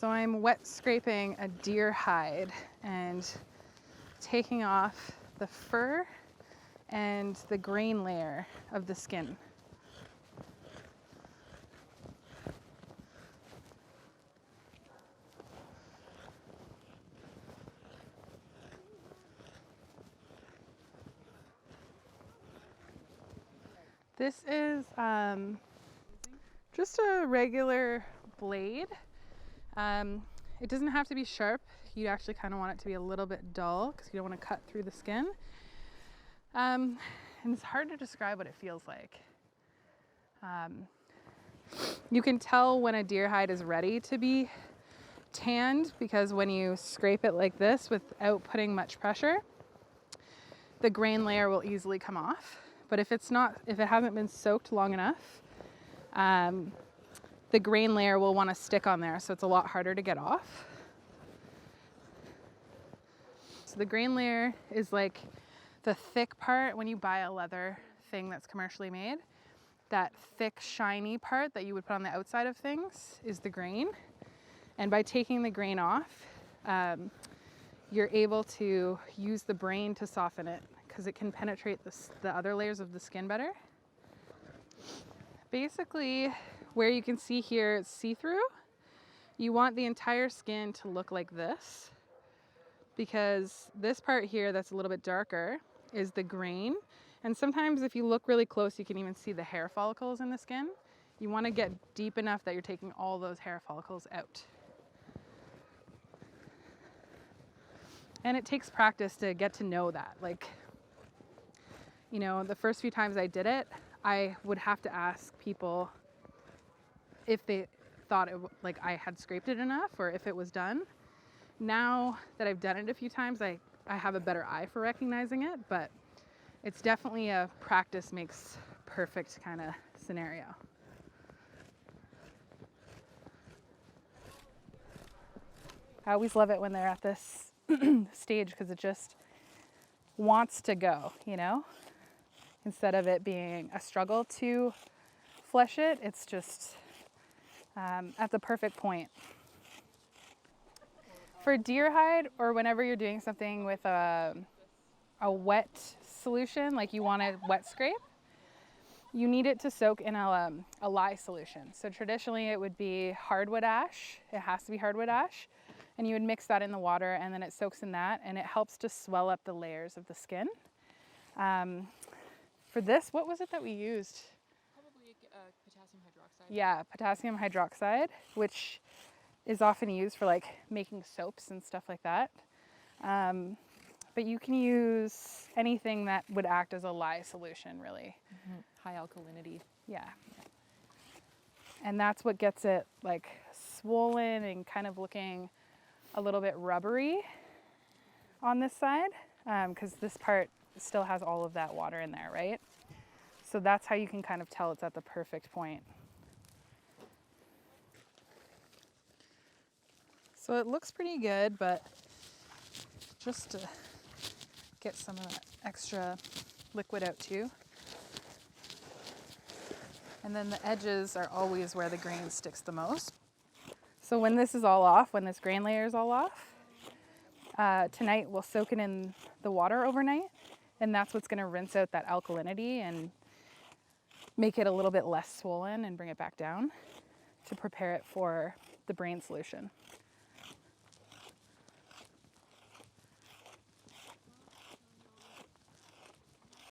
So I'm wet scraping a deer hide and taking off the fur and the grain layer of the skin. This is just a regular blade. It doesn't have to be sharp. You actually kind of want it to be a little bit dull because you don't want to cut through the skin. And it's hard to describe what it feels like. You can tell when a deer hide is ready to be tanned because when you scrape it like this without putting much pressure, the grain layer will easily come off. But if it hasn't been soaked long enough, the grain layer will want to stick on there, so it's a lot harder to get off. So the grain layer is like the thick part when you buy a leather thing that's commercially made. That thick, shiny part that you would put on the outside of things is the grain. And by taking the grain off, you're able to use the brain to soften it because it can penetrate the other layers of the skin better. Basically, where you can see here it's see-through, you want the entire skin to look like this because this part here that's a little bit darker is the grain. And sometimes if you look really close, you can even see the hair follicles in the skin. You want to get deep enough that you're taking all those hair follicles out. And it takes practice to get to know that. Like, you know, the first few times I did it, I would have to ask people if they thought like I had scraped it enough or if it was done. Now that I've done it a few times, I have a better eye for recognizing it, but it's definitely a practice makes perfect kind of scenario. I always love it when they're at this stage because it just wants to go, you know? Instead of it being a struggle to flesh it, it's just at the perfect point. For deer hide, or whenever you're doing something with a wet solution, like you want to wet scrape, you need it to soak in a lye solution. So traditionally it would be hardwood ash. It has to be hardwood ash. And you would mix that in the water and then it soaks in that and it helps to swell up the layers of the skin. For this, what was it that we used? Probably potassium hydroxide. Yeah, potassium hydroxide, which is often used for like making soaps and stuff like that. But you can use anything that would act as a lye solution, really. Mm-hmm. High alkalinity. Yeah. And that's what gets it like swollen and kind of looking a little bit rubbery on this side, because this part still has all of that water in there, right? So that's how you can kind of tell it's at the perfect point. So it looks pretty good, but just to get some of that extra liquid out too. And then the edges are always where the grain sticks the most. So when this is all off, when this grain layer is all off, tonight we'll soak it in the water overnight, and that's what's gonna rinse out that alkalinity and make it a little bit less swollen and bring it back down to prepare it for the brain solution.